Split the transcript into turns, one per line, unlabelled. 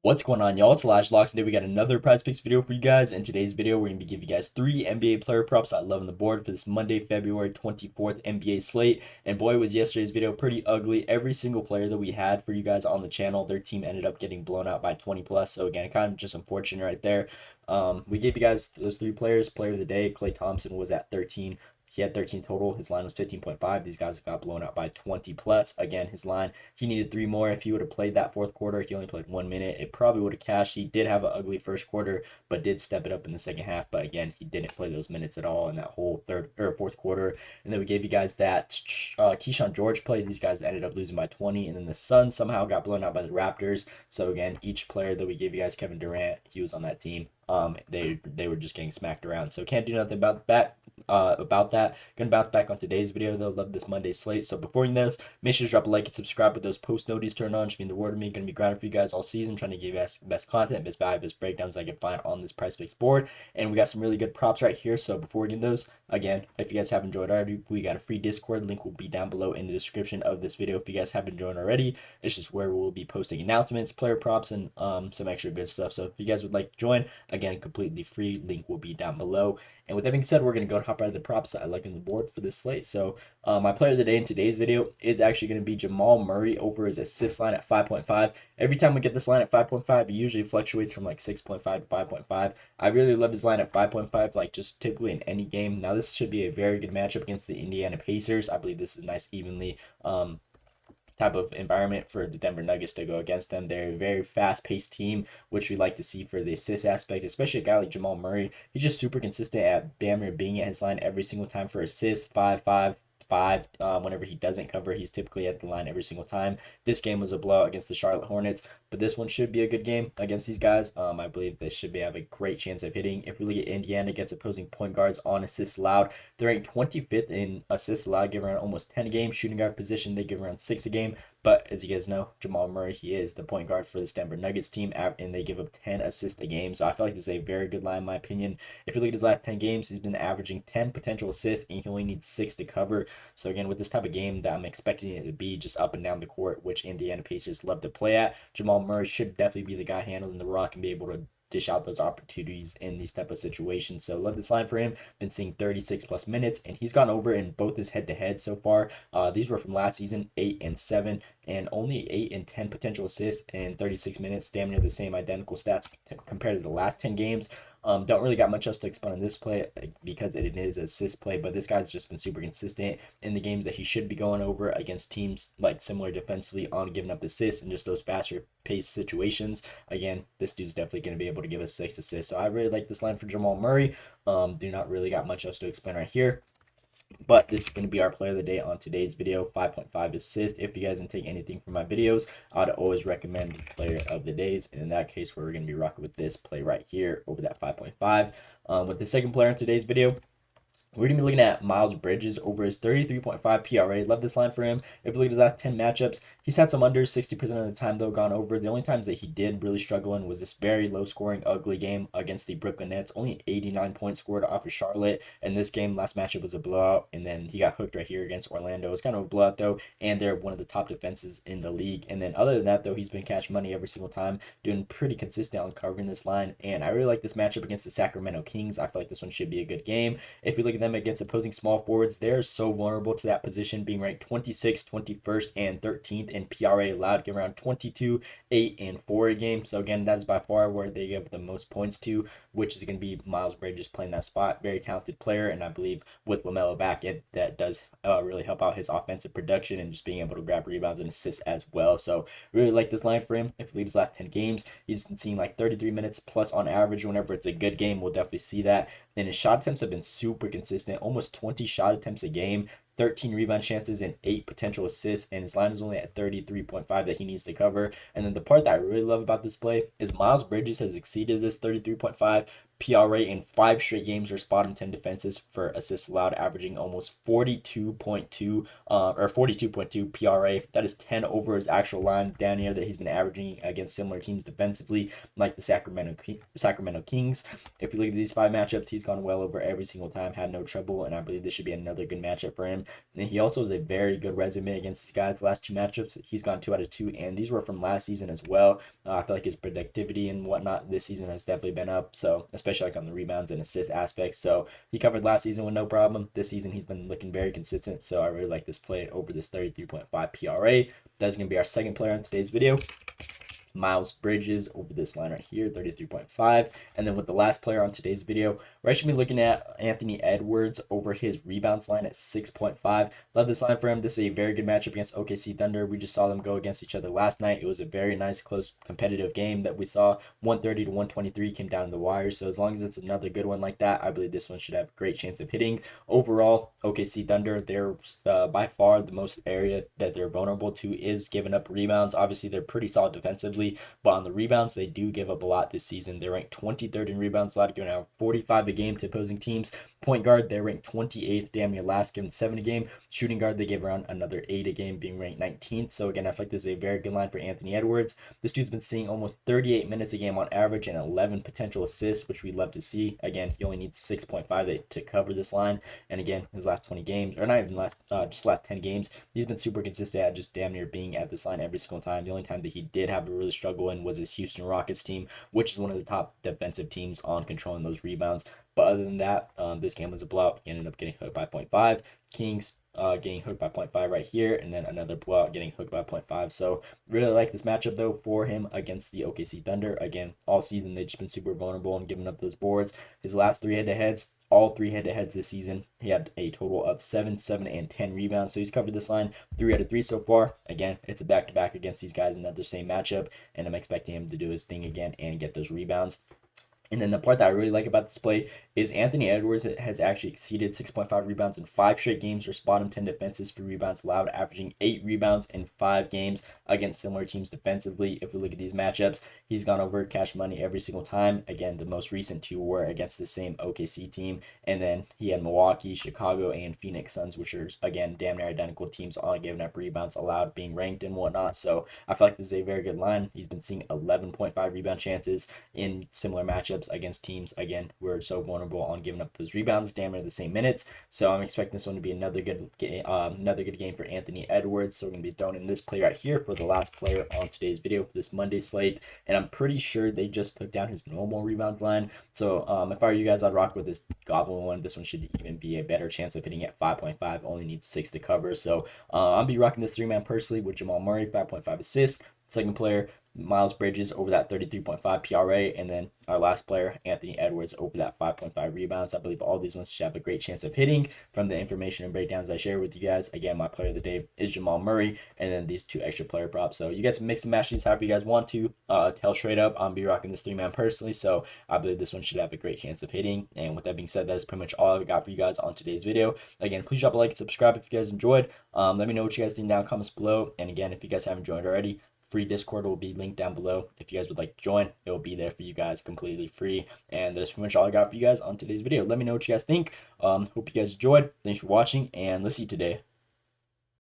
What's going on, y'all? It's Locks. Today we got another prize picks video for you guys. In today's video, we're going to be giving you guys 3 NBA player props I love on the board for this Monday, February 24th NBA slate. And boy, was yesterday's video pretty ugly. Every single player that we had for you guys on the channel, their team ended up getting blown out by 20 plus. So again, kind of just unfortunate right there. We gave you guys those 3 players. Player of the day, Klay Thompson was at 13. He had 13 total. His line was 15.5. These guys got blown out by 20 plus. Again, his line, he needed 3 more. If he would have played that fourth quarter, he only played 1 minute. It probably would have cashed. He did have an ugly first quarter, but did step it up in the second half. But again, he didn't play those minutes at all in that whole third or fourth quarter. And then we gave you guys that Keyshawn George play. These guys ended up losing by 20. And then the Suns somehow got blown out by the Raptors. So again, each player that we gave you guys, Kevin Durant, he was on that team. They were just getting smacked around. So can't do nothing about that. Gonna bounce back on today's video though. Love this Monday slate. So before you know this, make sure to drop a like and subscribe with those post notifications turned on. Just mean the word to me. Gonna be grinding for you guys all season, trying to give you guys best content, best value, best breakdowns I can find on this price picks board. And we got some really good props right here. So before we get those, again, if you guys have enjoyed already, we got a free Discord link will be down below in the description of this video. If you guys haven't joined already, it's just where we'll be posting announcements, player props, and some extra good stuff. So if you guys would like to join, again, completely free. Link will be down below. And with that being said, we're going to go hop right into the props that I like on the board for this slate. So my player of the day in today's video is actually going to be Jamal Murray over his assist line at 5.5. Every time we get this line at 5.5, it usually fluctuates from like 6.5 to 5.5. I really love his line at 5.5, like just typically in any game. Now this should be a very good matchup against the Indiana Pacers. I believe this is a nice evenly type of environment for the Denver Nuggets to go against them. They're a very fast-paced team, which we like to see for the assist aspect, especially a guy like Jamal Murray. He's just super consistent at damn near being at his line every single time for assists, 5. Whenever he doesn't cover, he's typically at the line every single time. This game was a blowout against the Charlotte Hornets, but this one should be a good game against these guys. I believe they should have a great chance of hitting. If we look at Indiana against opposing point guards on assists allowed, they're ranked 25th in assists allowed, give around almost 10 a game. Shooting guard position, they give around 6 a game. But as you guys know, Jamal Murray, he is the point guard for this Denver Nuggets team, and they give up 10 assists a game. So I feel like this is a very good line, in my opinion. If you look at his last 10 games, he's been averaging 10 potential assists, and he only needs 6 to cover. So again, with this type of game that I'm expecting it to be just up and down the court, which Indiana Pacers love to play at, Jamal Murray should definitely be the guy handling the rock and be able to dish out those opportunities in these type of situations. So love this line for him. Been seeing 36 plus minutes, and he's gone over in both his head-to-head so far. These were from last season, 8 and 7, and only 8 and 10 potential assists in 36 minutes, damn near the same identical stats compared to the last 10 games. Don't really got much else to explain on this play because it is an assist play, but this guy's just been super consistent in the games that he should be going over against teams like similar defensively on giving up assists and just those faster paced situations. Again, this dude's definitely going to be able to give us 6 assists. So I really like this line for Jamal Murray. Do not really got much else to explain right here. But this is going to be our player of the day on today's video, 5.5 assist. If you guys didn't take anything from my videos, I'd always recommend player of the days. And in that case, we're going to be rocking with this play right here over that 5.5. With the second player in today's video, we're going to be looking at Miles Bridges over his 33.5 PRA. Love this line for him. If you look at his last 10 matchups, he's had some unders 60% of the time, though, gone over. The only times that he did really struggle in was this very low-scoring, ugly game against the Brooklyn Nets. Only 89 points scored off of Charlotte. And this game, last matchup, was a blowout. And then he got hooked right here against Orlando. It's kind of a blowout, though. And they're one of the top defenses in the league. And then other than that, though, he's been cash money every single time, doing pretty consistent on covering this line. And I really like this matchup against the Sacramento Kings. I feel like this one should be a good game. If we look at them against opposing small forwards, they're so vulnerable to that position, being ranked 26th, 21st, and 13th in PRA allowed, give around 22, 8, and 4 a game. So again, that's by far where they give the most points to, which is going to be Miles Bridges playing that spot. Very talented player, and I believe with LaMelo back, that does really help out his offensive production and just being able to grab rebounds and assists as well. So really like this line for him. If we lead his last 10 games, he's been seeing like 33 minutes plus on average. Whenever it's a good game, we'll definitely see that. And his shot attempts have been super consistent, almost 20 shot attempts a game, 13 rebound chances, and 8 potential assists, and his line is only at 33.5 that he needs to cover. And then the part that I really love about this play is Miles Bridges has exceeded this 33.5 PRA in 5 straight games, or bottom 10 defenses for assists allowed, averaging almost 42.2 PRA. That is 10 over his actual line down here that he's been averaging against similar teams defensively, like the Sacramento Kings. If you look at these 5 matchups, he's gone well over every single time, had no trouble, and I believe this should be another good matchup for him. And he also has a very good resume against these guys. The last 2 matchups, he's gone 2 out of 2, and these were from last season as well. I feel like his productivity and whatnot this season has definitely been up, so especially like on the rebounds and assist aspects. So he covered last season with no problem. This season he's been looking very consistent, so I really like this play over this 33.5 PRA. That's going to be our second player on today's video. Miles Bridges over this line right here, 33.5. And then with the last player on today's video, we're actually looking at Anthony Edwards over his rebounds line at 6.5. Love this line for him. This is a very good matchup against OKC Thunder. We just saw them go against each other last night. It was a very nice, close, competitive game that we saw. 130 to 123 came down the wire. So as long as it's another good one like that, I believe this one should have a great chance of hitting. Overall, OKC Thunder, they're by far the most area that they're vulnerable to is giving up rebounds. Obviously, they're pretty solid defensively, but on the rebounds, they do give up a lot this season. They're ranked 23rd in rebounds allowed, giving out 45 a game to opposing teams. Point guard, they're ranked 28th, damn near last, giving 7 a game. Shooting guard, they give around another 8 a game, being ranked 19th. So again, I feel like this is a very good line for Anthony Edwards. This dude's been seeing almost 38 minutes a game on average and 11 potential assists, which we'd love to see. Again, he only needs 6.5 to cover this line. And again, his last 20 games, or not even just last 10 games, he's been super consistent at just damn near being at this line every single time. The only time that he did have a really struggle in was his Houston Rockets team, which is one of the top defensive teams on controlling those rebounds. But other than that, this game was a blowout. He ended up getting hooked by 0.5. Kings getting hooked by 0.5 right here, and then another blowout getting hooked by 0.5. So really like this matchup though for him against the OKC Thunder. Again, all season they've just been super vulnerable and giving up those boards. His last 3 head-to-heads, all 3 head-to-heads this season, he had a total of 7, 7, and 10 rebounds. So he's covered this line 3 out of 3 so far. Again, it's a back-to-back against these guys in another same matchup, and I'm expecting him to do his thing again and get those rebounds. And then the part that I really like about this play is Anthony Edwards has actually exceeded 6.5 rebounds in 5 straight games, or bottom 10 defenses for rebounds allowed, averaging 8 rebounds in 5 games against similar teams defensively. If we look at these matchups, he's gone over cash money every single time. Again, the most recent 2 were against the same OKC team, and then he had Milwaukee, Chicago, and Phoenix Suns, which are, again, damn near identical teams on giving up rebounds allowed, being ranked and whatnot. So I feel like this is a very good line. He's been seeing 11.5 rebound chances in similar matchups against teams, again, we're so vulnerable on giving up those rebounds, damn near the same minutes. So I'm expecting this one to be another good game for Anthony Edwards. So we're going to be throwing in this play right here for the last player on today's video for this Monday slate, and I'm pretty sure they just took down his normal rebounds line. So if I were you guys, I'd rock with this Goblin one. This one should even be a better chance of hitting at 5.5. Only needs 6 to cover. So I'll be rocking this 3-man personally with Jamal Murray, 5.5 assists. Second player, Miles Bridges over that 33.5 PRA, and then our last player, Anthony Edwards, over that 5.5 rebounds. I believe all these ones should have a great chance of hitting from the information and breakdowns I share with you guys. Again, my player of the day is Jamal Murray, and then these 2 extra player props. So you guys can mix and match these however you guys want to. Tell straight up, I'm be rocking this 3-man personally, so I believe this one should have a great chance of hitting. And with that being said, that is pretty much all I've got for you guys on today's video. Again, please drop a like and subscribe if you guys enjoyed. Let me know what you guys think down in the comments below. And again, if you guys haven't joined already, free Discord will be linked down below. If you guys would like to join, it will be there for you guys completely free. And that's pretty much all I got for you guys on today's video. Let me know what you guys think. Hope you guys enjoyed. Thanks for watching, and let's see you today.